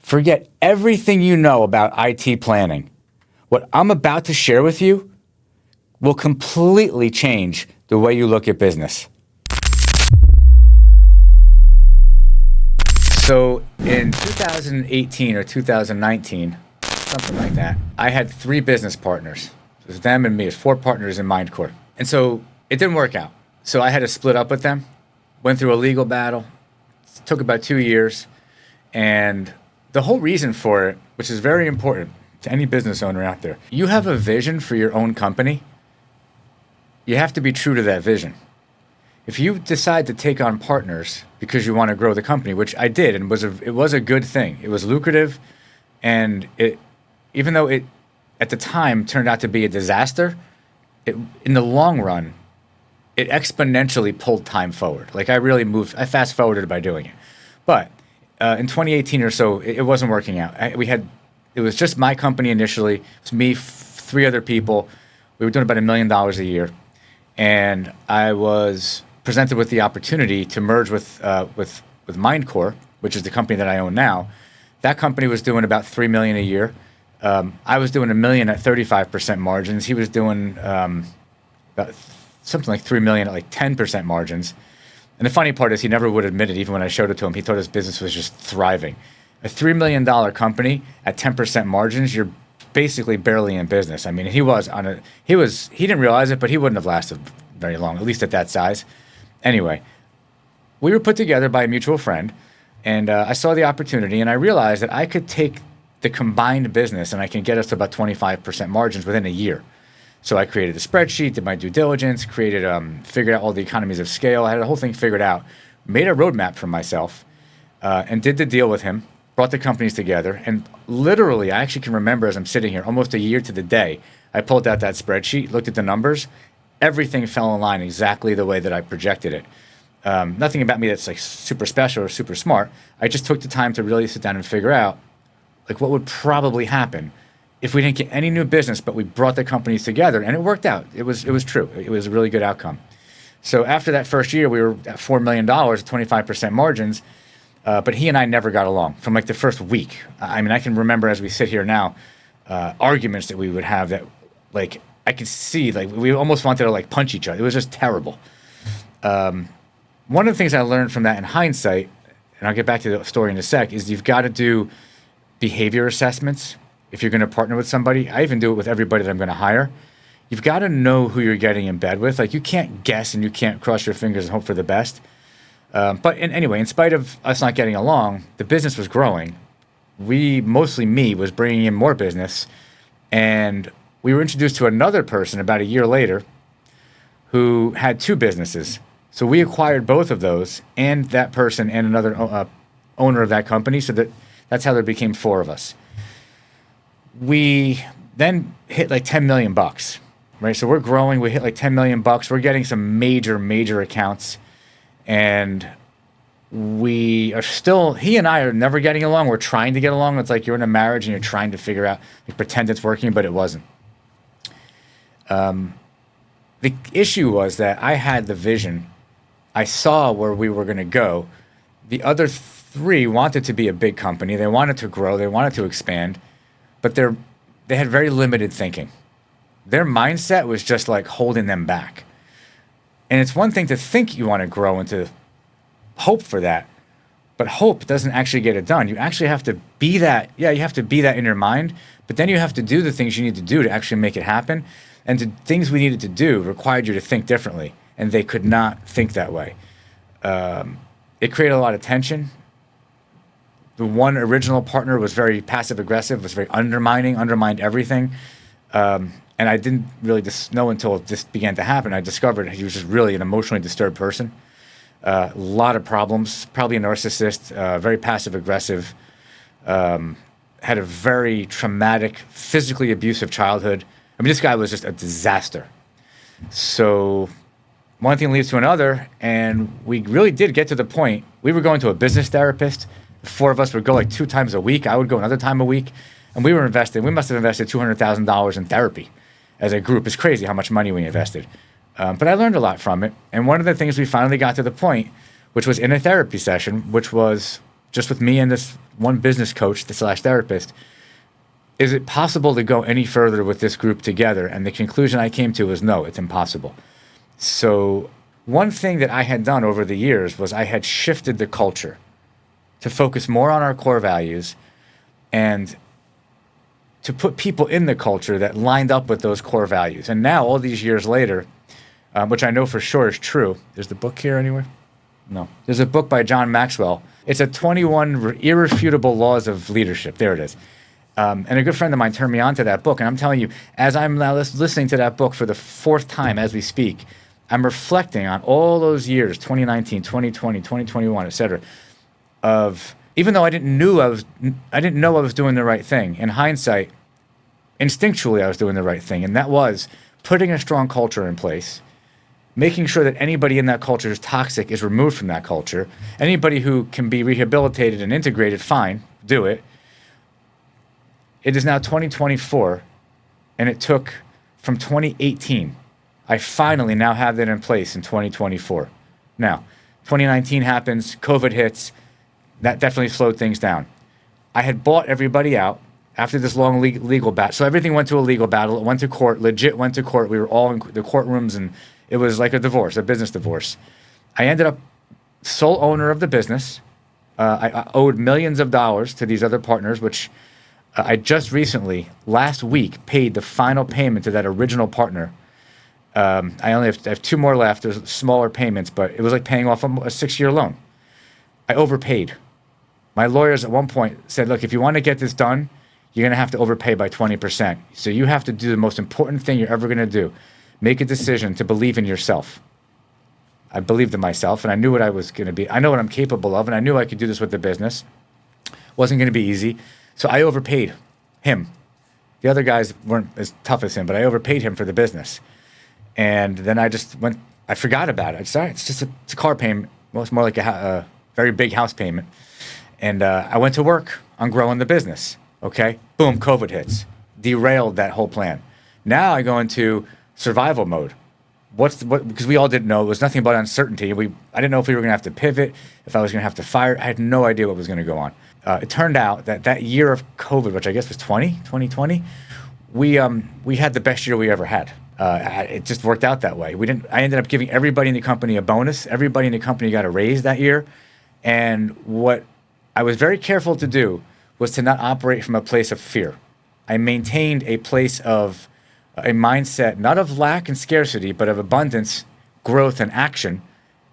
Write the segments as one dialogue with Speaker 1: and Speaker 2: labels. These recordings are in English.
Speaker 1: Forget everything you know about IT planning. What I'm about to share with you will completely change the way you look at business. So in 2018 or 2019, something like that, I had 3 business partners. It was them and me. It was 4 partners in Mindcore. And so it didn't work out. So I had to split up with them, went through a legal battle. It took about 2 years. And the whole reason for it, which is very important to any business owner out there, you have a vision for your own company. You have to be true to that vision. If you decide to take on partners because you want to grow the company, which I did, and it was a good thing. It was lucrative, and even though it at the time turned out to be a disaster, in the long run, it exponentially pulled time forward. Like I fast forwarded by doing it. But in 2018 or so, it wasn't working out. It was just my company initially. It was me, 3 other people. We were doing about $1 million a year, and I was presented with the opportunity to merge with Mindcore, which is the company that I own now. That company was doing about $3 million a year. I was doing $1 million at 35% margins. He was doing about something like $3 million at like 10% margins. And the funny part is he never would admit it. Even when I showed it to him, he thought his business was just thriving. A $3 million company at 10% margins, you're basically barely in business. I mean, he didn't realize it, but he wouldn't have lasted very long, at least at that size. Anyway, we were put together by a mutual friend, and I saw the opportunity, and I realized that I could take the combined business and I can get us to about 25% margins within a year. So I created a spreadsheet, did my due diligence, figured out all the economies of scale. I had the whole thing figured out, made a roadmap for myself, and did the deal with him, brought the companies together, and literally, I actually can remember as I'm sitting here, almost a year to the day, I pulled out that spreadsheet, looked at the numbers. Everything fell in line exactly the way that I projected it. Nothing about me that's like super special or super smart. I just took the time to really sit down and figure out like what would probably happen if we didn't get any new business, but we brought the companies together, and it worked out. It was true. It was a really good outcome. So after that first year, we were at $4 million, 25% margins, but he and I never got along from like the first week. I mean, I can remember as we sit here now, arguments that we would have that like I could see like we almost wanted to like punch each other. It was just terrible. One of the things I learned from that in hindsight, and I'll get back to the story in a sec, is you've got to do behavior assessments if you're going to partner with somebody. I even do it with everybody that I'm going to hire. You've got to know who you're getting in bed with. Like you can't guess and you can't cross your fingers and hope for the best. Anyway, in spite of us not getting along, the business was growing. Mostly me, was bringing in more business, and we were introduced to another person about a year later who had 2 businesses. So we acquired both of those and that person and another owner of that company. So that's how there became 4 of us. We then hit like 10 million bucks, right? So we're growing. We hit like 10 million bucks. We're getting some major accounts, and he and I are never getting along. We're trying to get along. It's like you're in a marriage and you're trying to figure out, like pretend it's working, but it wasn't. The issue was that I had the vision. I saw where we were going to go. The other 3 wanted to be a big company. They wanted to grow. They wanted to expand, but they had very limited thinking. Their mindset was just like holding them back. And it's one thing to think you want to grow and to hope for that, but hope doesn't actually get it done. You actually have to be that. Yeah, you have to be that in your mind, but then you have to do the things you need to do to actually make it happen. And the things we needed to do required you to think differently, and they could not think that way. It created a lot of tension. The one original partner was very passive-aggressive, was very undermined everything. And I didn't really know until this began to happen. I discovered he was just really an emotionally disturbed person. A lot of problems, probably a narcissist, very passive-aggressive, had a very traumatic, physically abusive childhood. I mean, this guy was just a disaster. So one thing leads to another, and we really did get to the point. We were going to a business therapist. The 4 of us would go like 2 times a week. I would go another time a week. And we must have invested $200,000 in therapy as a group. It's crazy how much money we invested. But I learned a lot from it. And one of the things we finally got to the point, which was in a therapy session, which was just with me and this one business coach, the slash therapist, is it possible to go any further with this group together? And the conclusion I came to was no, it's impossible. So one thing that I had done over the years was I had shifted the culture to focus more on our core values and to put people in the culture that lined up with those core values. And now, all these years later, which I know for sure is true. There's the book here anywhere? No. There's a book by John Maxwell. It's a 21 irrefutable laws of leadership. There it is. And a good friend of mine turned me on to that book. And I'm telling you, as I'm now listening to that book for the fourth time as we speak, I'm reflecting on all those years, 2019, 2020, 2021, et cetera, of even though I didn't know I was doing the right thing. In hindsight, instinctually, I was doing the right thing. And that was putting a strong culture in place, making sure that anybody in that culture is toxic is removed from that culture. Anybody who can be rehabilitated and integrated, fine, do it. It is now 2024, and it took from 2018. I finally now have that in place in 2024. Now, 2019 happens, COVID hits, that definitely slowed things down. I had bought everybody out after this long legal battle. So everything went to a legal battle. It went to court, legit went to court. We were all in the courtrooms, and it was like a divorce, a business divorce. I ended up sole owner of the business. I owed millions of dollars to these other partners, which I just recently, last week, paid the final payment to that original partner. I only have two more left. There's smaller payments, but it was like paying off a 6-year loan. I overpaid. My lawyers at one point said, look, if you want to get this done, you're going to have to overpay by 20%. So you have to do the most important thing you're ever going to do. Make a decision to believe in yourself. I believed in myself, and I knew what I was going to be. I know what I'm capable of, and I knew I could do this with the business. Wasn't going to be easy. So I overpaid him. The other guys weren't as tough as him, but I overpaid him for the business. And then I forgot about it. I decided it's a car payment. Well, it's more like a very big house payment. And I went to work on growing the business. Okay, boom, COVID hits, derailed that whole plan. Now I go into survival mode. Because we all didn't know. It was nothing but uncertainty. I didn't know if we were going to have to pivot, if I was going to have to fire. I had no idea what was going to go on. It turned out that year of COVID, which I guess was 2020, we had the best year we ever had. It just worked out that way. I ended up giving everybody in the company a bonus. Everybody in the company got a raise that year. And what I was very careful to do was to not operate from a place of fear. I maintained a place of a mindset, not of lack and scarcity, but of abundance, growth, and action.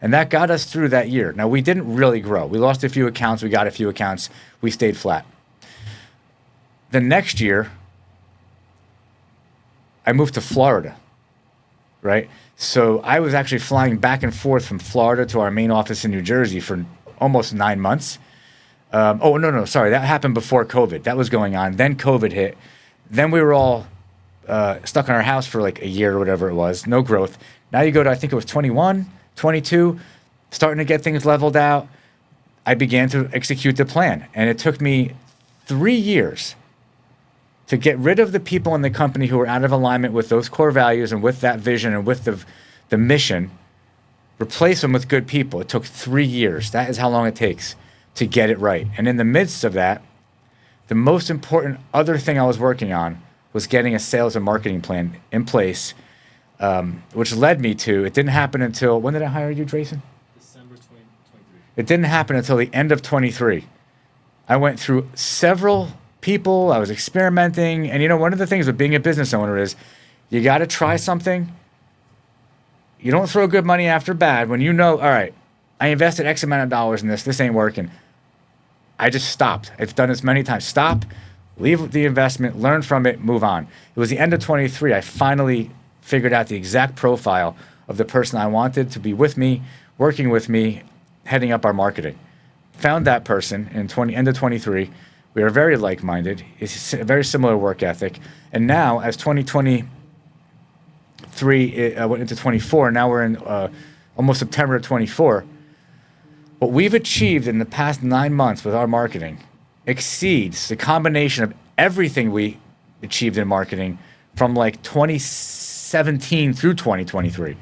Speaker 1: And that got us through that year. Now, we didn't really grow. We lost a few accounts. We got a few accounts. We stayed flat. The next year, I moved to Florida, right? So I was actually flying back and forth from Florida to our main office in New Jersey for almost 9 months. Sorry. That happened before COVID. That was going on. Then COVID hit. Then we were all stuck in our house for like a year or whatever it was. No growth. Now you go to, I think it was 21, 22, starting to get things leveled out. I began to execute the plan. And it took me 3 years to get rid of the people in the company who were out of alignment with those core values and with that vision and with the mission, replace them with good people. It took 3 years. That is how long it takes to get it right. And in the midst of that, the most important other thing I was working on was getting a sales and marketing plan in place, which led me to, it didn't happen until, when did I hire you, Drayson?
Speaker 2: December 2023.
Speaker 1: It didn't happen until the end of 23. I went through several people, I was experimenting, and one of the things with being a business owner is you got to try something. You don't throw good money after bad when all right, I invested X amount of dollars in this ain't working. I just stopped. I've done this many times. Stop, leave the investment, learn from it, move on. It was the end of 23. I finally figured out the exact profile of the person I wanted to be with me, working with me, heading up our marketing. Found that person in end of 23. We are very like-minded. It's a very similar work ethic. And now, as 2023 went into 24, now we're in almost September of 24, what we've achieved in the past 9 months with our marketing exceeds the combination of everything we achieved in marketing from like 2017 through 2023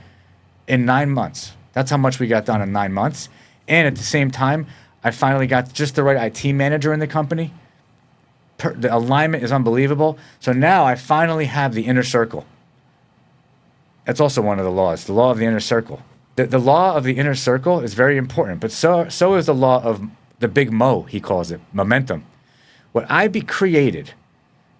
Speaker 1: in 9 months. That's how much we got done in 9 months. And at the same time, I finally got just the right IT manager in the company. The alignment is unbelievable. So now I finally have the inner circle. That's also one of the laws, the law of the inner circle. The law of the inner circle is very important, but so is the law of the big mo, he calls it, momentum. What created,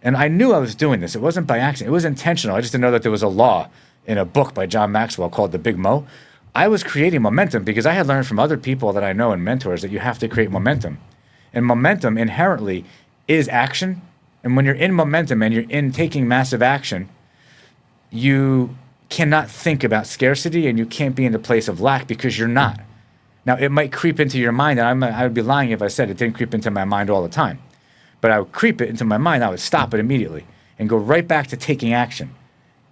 Speaker 1: and I knew I was doing this. It wasn't by accident. It was intentional. I just didn't know that there was a law in a book by John Maxwell called The Big Mo. I was creating momentum because I had learned from other people that I know and mentors that you have to create momentum. And momentum inherently is action. And when you're in momentum and you're in taking massive action, you cannot think about scarcity and you can't be in the place of lack because you're not. Now, it might creep into your mind, and I would be lying if I said it didn't creep into my mind all the time. But I would creep it into my mind, I would stop it immediately and go right back to taking action.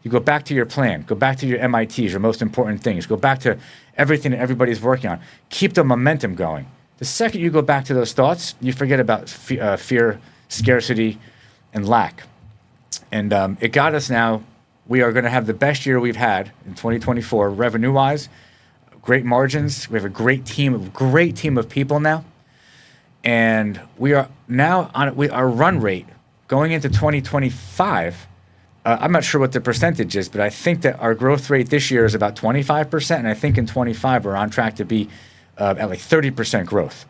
Speaker 1: You go back to your plan, go back to your MITs, your most important things, go back to everything that everybody's working on. Keep the momentum going. The second you go back to those thoughts, you forget about fear, scarcity, and lack. And it got us now. We are going to have the best year we've had in 2024, revenue-wise, great margins. We have a great team of people now. And we are now on our run rate going into 2025. I'm not sure what the percentage is, but I think that our growth rate this year is about 25%. And I think in 25, we're on track to be at like 30% growth.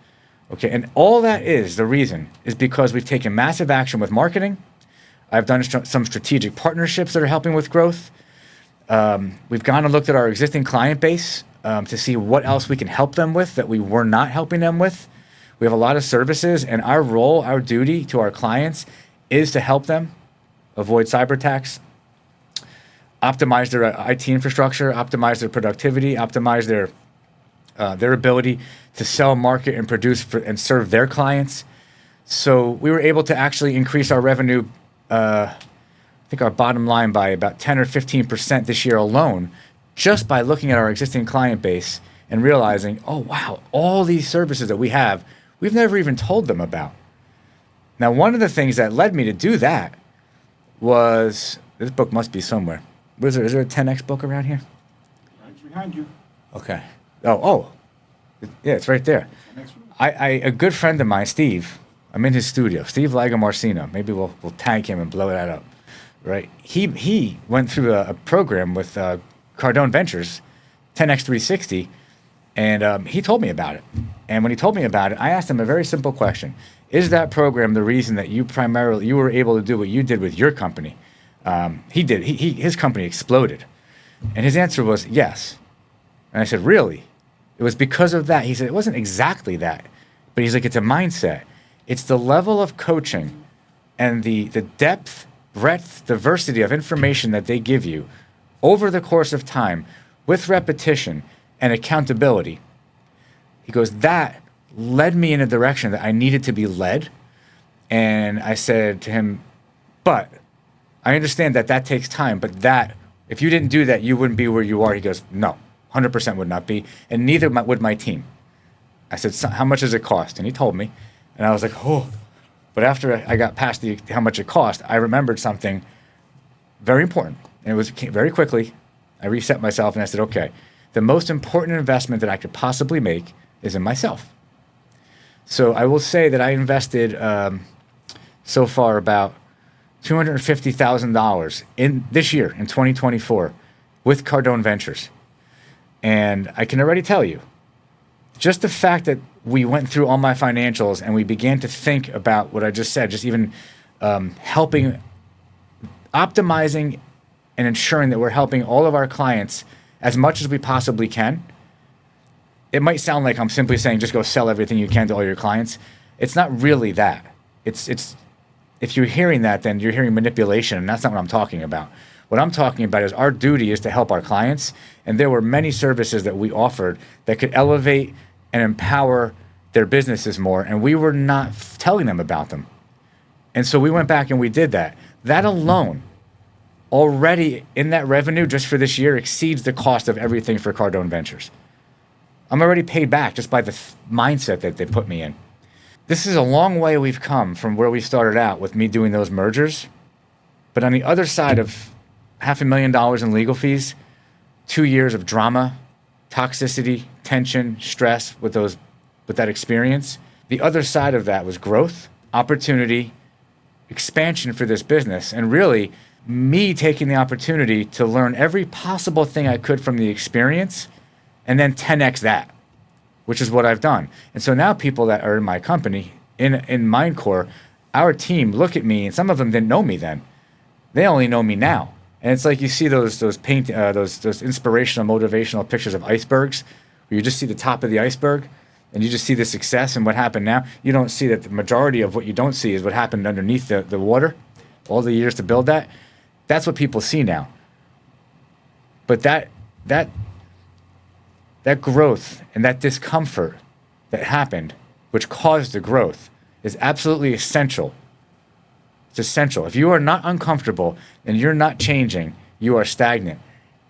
Speaker 1: Okay. And all that is the reason is because we've taken massive action with marketing. I've done some strategic partnerships that are helping with growth. We've gone and looked at our existing client base to see what else we can help them with that we were not helping them with. We have a lot of services, and our role, our duty to our clients is to help them avoid cyber attacks, optimize their IT infrastructure, optimize their productivity, optimize their ability to sell, market, and produce and serve their clients. So we were able to actually increase our revenue, I think our bottom line by about 10 or 15% this year alone, just by looking at our existing client base and realizing, oh, wow, all these services that we have, we've never even told them about. Now, one of the things that led me to do that was, this book must be somewhere. Is there a 10X book around here?
Speaker 3: Right behind you.
Speaker 1: Okay. Oh. Yeah, it's right there. A good friend of mine, Steve, I'm in his studio, Steve Lagamarcino. Maybe we'll tag him and blow that up, right? He went through a program with Cardone Ventures, 10X 360, and he told me about it. And when he told me about it, I asked him a very simple question. Is that program the reason that you were able to do what you did with your company? His company exploded. And his answer was yes. And I said, really? It was because of that. He said, it wasn't exactly that. But he's like, it's a mindset. It's the level of coaching and the depth, breadth, diversity of information that they give you over the course of time with repetition and accountability. He goes, that led me in a direction that I needed to be led. And I said to him, but I understand that takes time, but if you didn't do that, you wouldn't be where you are. He goes, no, 100% would not be, and neither would my team. I said, so how much does it cost? And he told me, and I was like, oh. But after I got past how much it cost, I remembered something very important. And it came very quickly. I reset myself and I said, okay, the most important investment that I could possibly make is in myself. So I will say that I invested so far about $250,000 in this year, in 2024, with Cardone Ventures. And I can already tell you, just the fact that we went through all my financials and we began to think about what I just said, just even helping, optimizing and ensuring that we're helping all of our clients as much as we possibly can. It might sound like I'm simply saying just go sell everything you can to all your clients. It's not really that. It's if you're hearing that, then you're hearing manipulation, and that's not what I'm talking about. What I'm talking about is our duty is to help our clients, and there were many services that we offered that could elevate and empower their businesses more, and we were not telling them about them. And so we went back and we did that. That alone, already in that revenue just for this year, exceeds the cost of everything for Cardone Ventures. I'm already paid back just by the mindset that they put me in. This is a long way we've come from where we started out with me doing those mergers. But on the other side of $500,000 in legal fees, 2 years of drama, toxicity, tension, stress with those with that experience. The other side of that was growth, opportunity, expansion for this business, and really me taking the opportunity to learn every possible thing I could from the experience and then 10x that, which is what I've done. And so now people that are in my company, in Mindcore, our team look at me, and some of them didn't know me then. They only know me now. And it's like you see those inspirational, motivational pictures of icebergs, where you just see the top of the iceberg, and you just see the success and what happened now. You don't see that the majority of what you don't see is what happened underneath the water, all the years to build that. That's what people see now. But that growth and that discomfort that happened, which caused the growth, is absolutely essential. It's essential. If you are not uncomfortable and you're not changing, you are stagnant.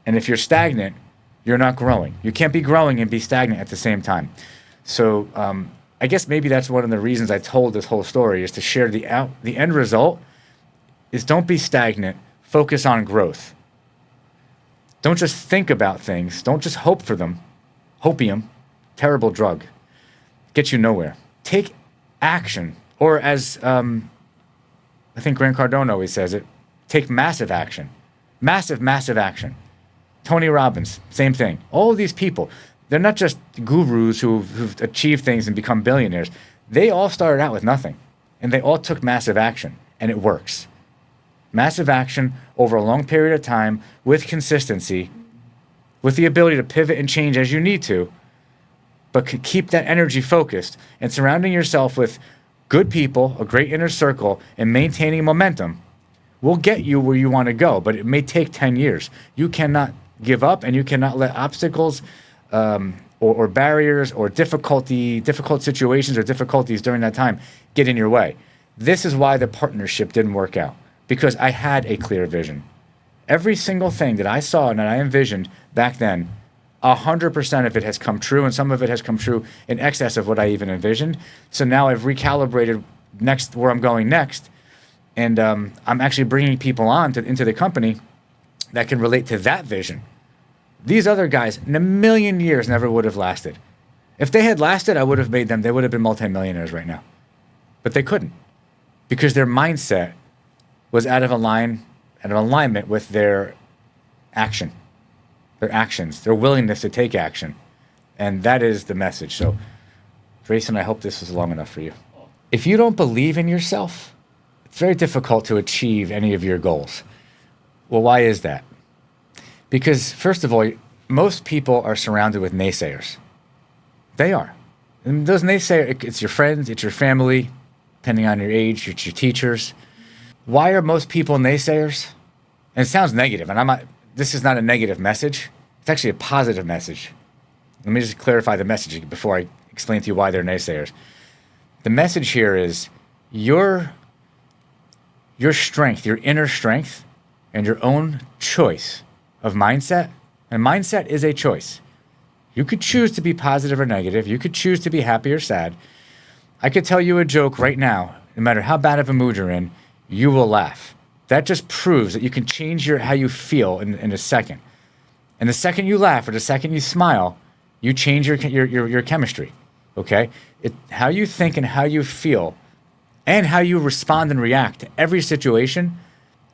Speaker 1: And if you're stagnant, you're not growing. You can't be growing and be stagnant at the same time. So I guess maybe that's one of the reasons I told this whole story, is to share the end result is don't be stagnant. Focus on growth. Don't just think about things. Don't just hope for them. Hopium, terrible drug, gets you nowhere. Take action, or as I think Grant Cardone always says it, take massive action. Massive, massive action. Tony Robbins, same thing. All of these people, they're not just gurus who've achieved things and become billionaires. They all started out with nothing, and they all took massive action, and it works. Massive action over a long period of time with consistency, with the ability to pivot and change as you need to, but keep that energy focused, and surrounding yourself with good people, a great inner circle, and maintaining momentum will get you where you want to go, but it may take 10 years. You cannot give up, and you cannot let obstacles or barriers or difficult situations or difficulties during that time get in your way. This is why the partnership didn't work out, because I had a clear vision. Every single thing that I saw and that I envisioned back then, 100% of it has come true, and some of it has come true in excess of what I even envisioned. So now I've recalibrated where I'm going next, and I'm actually bringing people on into the company that can relate to that vision. These other guys in a million years never would have lasted. If they had lasted, I would have made them, they would have been multimillionaires right now. But they couldn't, because their mindset was out of alignment with their action. Their actions, their willingness to take action. And that is the message. So, Grayson, I hope this was long enough for you. If you don't believe in yourself, it's very difficult to achieve any of your goals. Well, why is that? Because, first of all, most people are surrounded with naysayers. They are. And those naysayers, it's your friends, it's your family, depending on your age, it's your teachers. Why are most people naysayers? And it sounds negative, and this is not a negative message. It's actually a positive message. Let me just clarify the message before I explain to you why they're naysayers. The message here is your strength, your inner strength, and your own choice of mindset. And mindset is a choice. You could choose to be positive or negative. You could choose to be happy or sad. I could tell you a joke right now, no matter how bad of a mood you're in, you will laugh. That just proves that you can change how you feel in a second. And the second you laugh or the second you smile, you change your chemistry, okay? How you think and how you feel and how you respond and react to every situation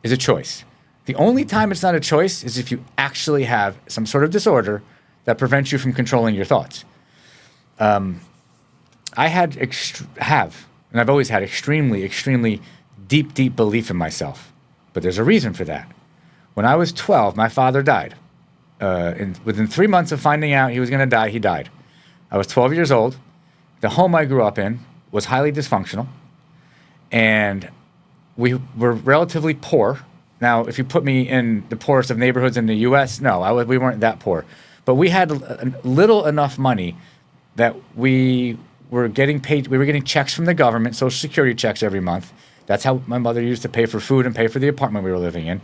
Speaker 1: is a choice. The only time it's not a choice is if you actually have some sort of disorder that prevents you from controlling your thoughts. I have, and I've always had extremely, extremely deep belief in myself. But there's a reason for that. When I was 12, my father died. Within 3 months of finding out he was going to die, he died. I was 12 years old. The home I grew up in was highly dysfunctional. And we were relatively poor. Now, if you put me in the poorest of neighborhoods in the U.S., no, we weren't that poor. But we had little enough money that we were getting paid. We were getting checks from the government, Social Security checks every month. That's how my mother used to pay for food and pay for the apartment we were living in.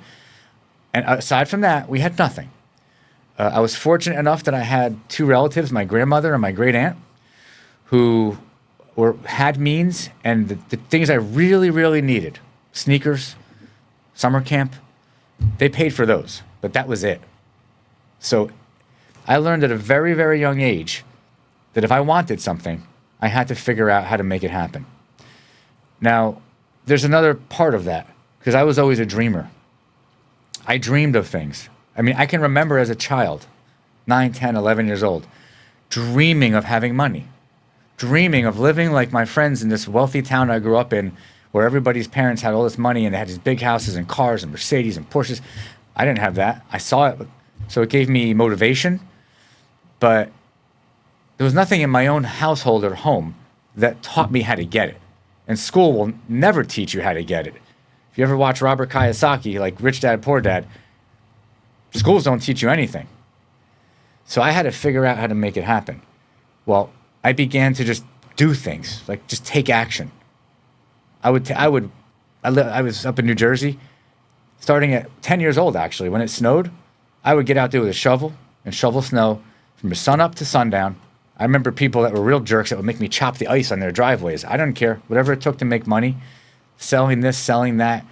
Speaker 1: And aside from that, we had nothing. I was fortunate enough that I had two relatives, my grandmother and my great aunt, who had means, and the things I really, really needed, sneakers, summer camp, they paid for those, but that was it. So I learned at a very, very young age that if I wanted something, I had to figure out how to make it happen. Now, there's another part of that, because I was always a dreamer. I dreamed of things. I mean, I can remember as a child, 9, 10, 11 years old, dreaming of having money, dreaming of living like my friends in this wealthy town I grew up in, where everybody's parents had all this money and they had these big houses and cars and Mercedes and Porsches. I didn't have that. I saw it, so it gave me motivation, but there was nothing in my own household or home that taught me how to get it. And school will never teach you how to get it. If you ever watch Robert Kiyosaki, like Rich Dad, Poor Dad, schools don't teach you anything. So I had to figure out how to make it happen. Well, I began to just do things, like just take action. I was up in New Jersey, starting at 10 years old, actually. When it snowed, I would get out there with a shovel and shovel snow from sun up to sundown. I remember people that were real jerks that would make me chop the ice on their driveways. I didn't care. Whatever it took to make money, selling this, selling that,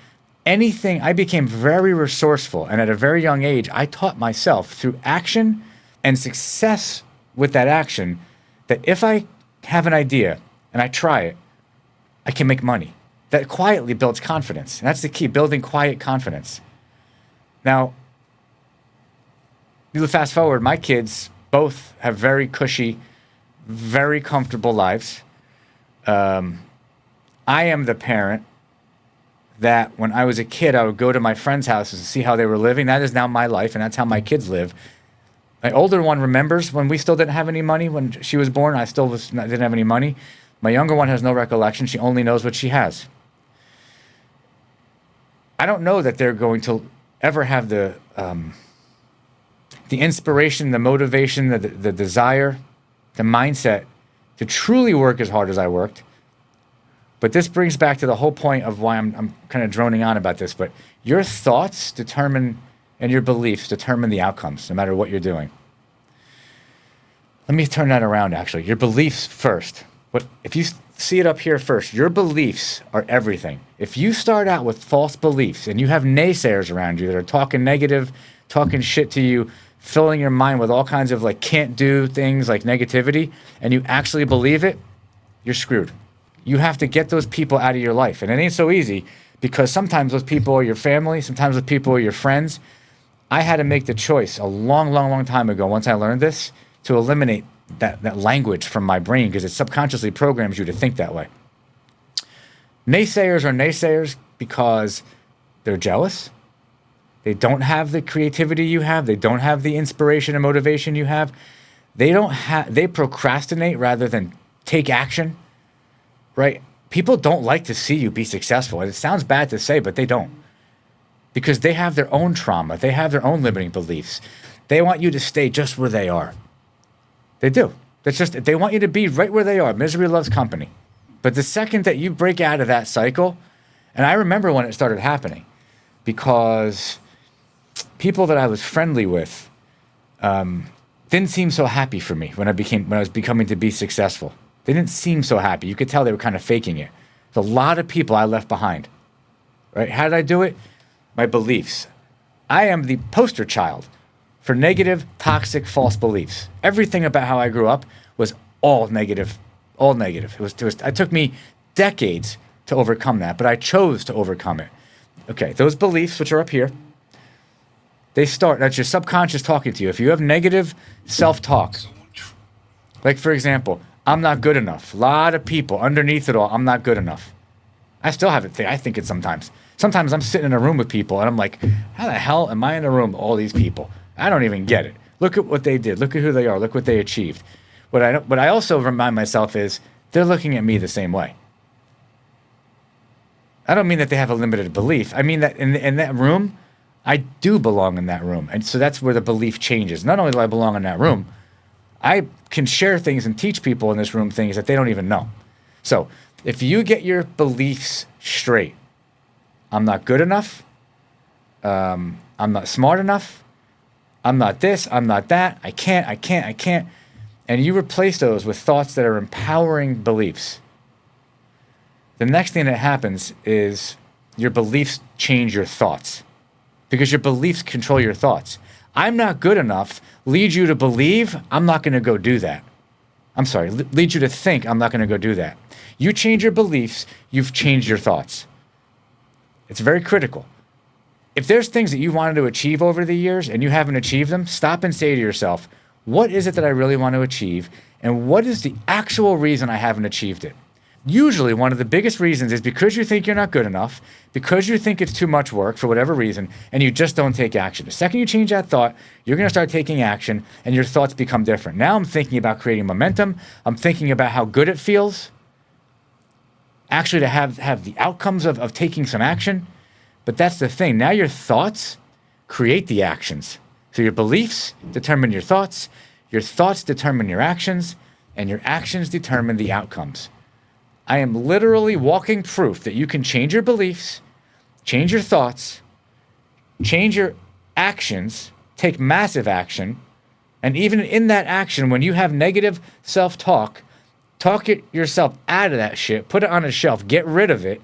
Speaker 1: anything. I became very resourceful. And at a very young age, I taught myself through action and success with that action that if I have an idea and I try it, I can make money. That quietly builds confidence. And that's the key, building quiet confidence. Now, you fast forward, my kids both have very cushy, very comfortable lives. I am the parent that when I was a kid, I would go to my friends' houses and see how they were living. That is now my life, and that's how my kids live. My older one remembers when we still didn't have any money. When she was born, I still didn't have any money. My younger one has no recollection. She only knows what she has. I don't know that they're going to ever have the inspiration, the motivation, the desire, the mindset to truly work as hard as I worked. But this brings back to the whole point of why I'm kind of droning on about this. But your thoughts determine, and your beliefs determine the outcomes, no matter what you're doing. Let me turn that around, actually. Your beliefs first. If you see it up here first, your beliefs are everything. If you start out with false beliefs and you have naysayers around you that are talking negative, talking shit to you, filling your mind with all kinds of like can't do things like negativity, and you actually believe it, you're screwed. You have to get those people out of your life. And it ain't so easy because sometimes those people are your family, sometimes those people are your friends. I had to make the choice a long, long, long time ago, once I learned this, to eliminate that language from my brain because it subconsciously programs you to think that way. Naysayers are naysayers because they're jealous. They don't have the creativity you have. They don't have the inspiration and motivation you have. They procrastinate rather than take action, right? People don't like to see you be successful. And it sounds bad to say, but they don't. Because they have their own trauma. They have their own limiting beliefs. They want you to stay just where they are. They do. They want you to be right where they are. Misery loves company. But the second that you break out of that cycle, and I remember when it started happening, because people that I was friendly with didn't seem so happy for me when I was becoming to be successful. They didn't seem so happy. You could tell they were kind of faking it. There's a lot of people I left behind. Right? How did I do it? My beliefs. I am the poster child for negative, toxic, false beliefs. Everything about how I grew up was all negative, all negative. It took me decades to overcome that, but I chose to overcome it. Okay, those beliefs, which are up here, that's your subconscious talking to you. If you have negative self-talk, like for example, I'm not good enough. A lot of people underneath it all, I'm not good enough. I still have it. I think it sometimes. Sometimes I'm sitting in a room with people and I'm like, how the hell am I in a room with all these people? I don't even get it. Look at what they did. Look at who they are. Look what they achieved. What I also remind myself is they're looking at me the same way. I don't mean that they have a limited belief. I mean that in that room, I do belong in that room. And so that's where the belief changes. Not only do I belong in that room, I can share things and teach people in this room things that they don't even know. So if you get your beliefs straight, I'm not good enough, I'm not smart enough, I'm not this, I'm not that, I can't. And you replace those with thoughts that are empowering beliefs. The next thing that happens is your beliefs change your thoughts because your beliefs control your thoughts. I'm not good enough leads you to believe I'm not going to go do that. lead you to think I'm not going to go do that. You change your beliefs, you've changed your thoughts. It's very critical. If there's things that you wanted to achieve over the years and you haven't achieved them, stop and say to yourself, what is it that I really want to achieve? And what is the actual reason I haven't achieved it? Usually one of the biggest reasons is because you think you're not good enough, because you think it's too much work for whatever reason, and you just don't take action. The second you change that thought, you're going to start taking action and your thoughts become different. Now I'm thinking about creating momentum. I'm thinking about how good it feels actually to have the outcomes of taking some action. But that's the thing. Now your thoughts create the actions. So your beliefs determine your thoughts determine your actions, and your actions determine the outcomes. I am literally walking proof that you can change your beliefs, change your thoughts, change your actions, take massive action, and even in that action, when you have negative self-talk, talk yourself out of that shit, put it on a shelf, get rid of it,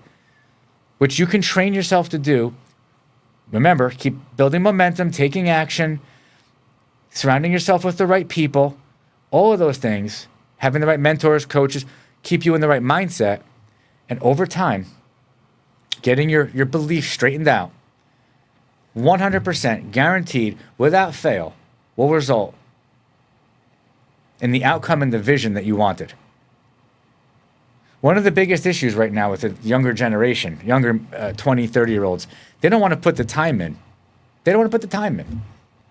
Speaker 1: which you can train yourself to do. Remember, keep building momentum, taking action, surrounding yourself with the right people, all of those things, having the right mentors, coaches, keep you in the right mindset, and over time, getting your beliefs straightened out, 100% guaranteed, without fail, will result in the outcome and the vision that you wanted. One of the biggest issues right now with the younger generation, younger 20, 30-year-olds, they don't want to put the time in. They don't want to put the time in.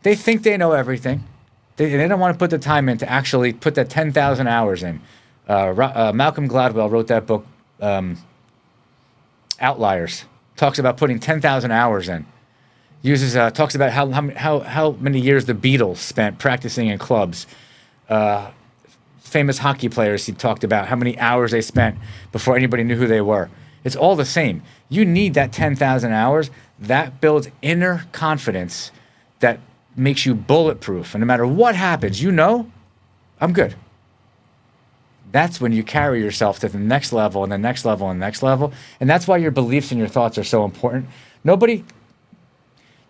Speaker 1: They think they know everything. They don't want to put the time in to actually put that 10,000 hours in. Malcolm Gladwell wrote that book, Outliers. Talks about putting 10,000 hours in. Talks about how many years the Beatles spent practicing in clubs. Famous hockey players, he talked about how many hours they spent before anybody knew who they were. It's all the same. You need that 10,000 hours. That builds inner confidence that makes you bulletproof. And no matter what happens, you know, I'm good. That's when you carry yourself to the next level and the next level and the next level. And that's why your beliefs and your thoughts are so important. Don't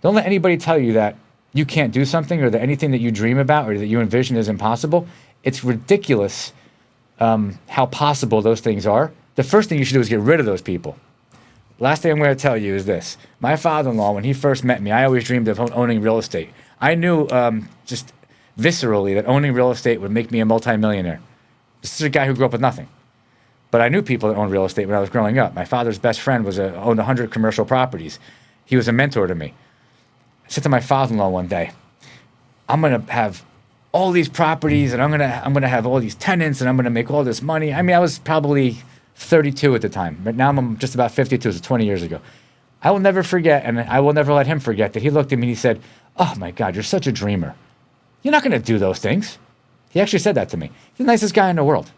Speaker 1: let anybody tell you that you can't do something or that anything that you dream about or that you envision is impossible. It's ridiculous how possible those things are. The first thing you should do is get rid of those people. Last thing I'm going to tell you is this. My father-in-law, when he first met me, I always dreamed of owning real estate. I knew just viscerally that owning real estate would make me a multi-millionaire. This is a guy who grew up with nothing. But I knew people that owned real estate when I was growing up. My father's best friend owned 100 commercial properties. He was a mentor to me. I said to my father-in-law one day, I'm going to have all these properties and I'm going to have all these tenants and I'm going to make all this money. I mean, I was probably 32 at the time, but now I'm just about 52, so 20 years ago. I will never forget, and I will never let him forget, that he looked at me and he said, oh my God, you're such a dreamer. You're not going to do those things. He actually said that to me. He's the nicest guy in the world.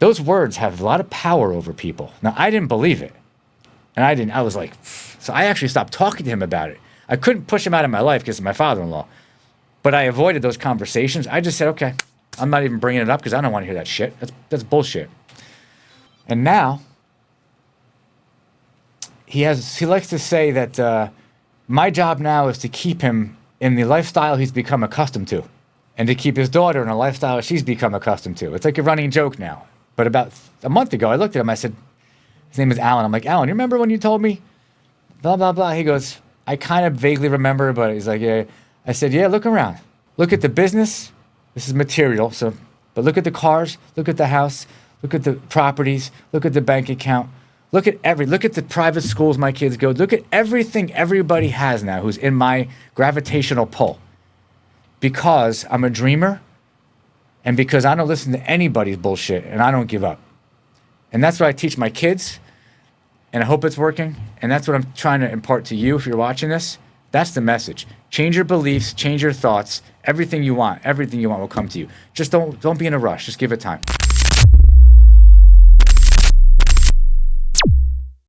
Speaker 1: Those words have a lot of power over people. Now, I didn't believe it. And I was like, so I actually stopped talking to him about it. I couldn't push him out of my life because of my father-in-law. But I avoided those conversations. I just said, okay, I'm not even bringing it up because I don't want to hear that shit. That's bullshit. And now, he likes to say that my job now is to keep him in the lifestyle he's become accustomed to and to keep his daughter in a lifestyle she's become accustomed to. It's like a running joke now. But about a month ago, I looked at him, I said, his name is Alan. I'm like, Alan, you remember when you told me blah, blah, blah? He goes, I kind of vaguely remember, but he's like, yeah. I said, yeah, look around. Look at the business. This is material. But look at the cars. Look at the house. Look at the properties. Look at the bank account. Look at the private schools my kids go. Look at everything everybody has now who's in my gravitational pull. Because I'm a dreamer and because I don't listen to anybody's bullshit and I don't give up. And that's what I teach my kids. And I hope it's working. And that's what I'm trying to impart to you if you're watching this. That's the message. Change your beliefs, change your thoughts. Everything you want will come to you. Just don't be in a rush. Just give it time.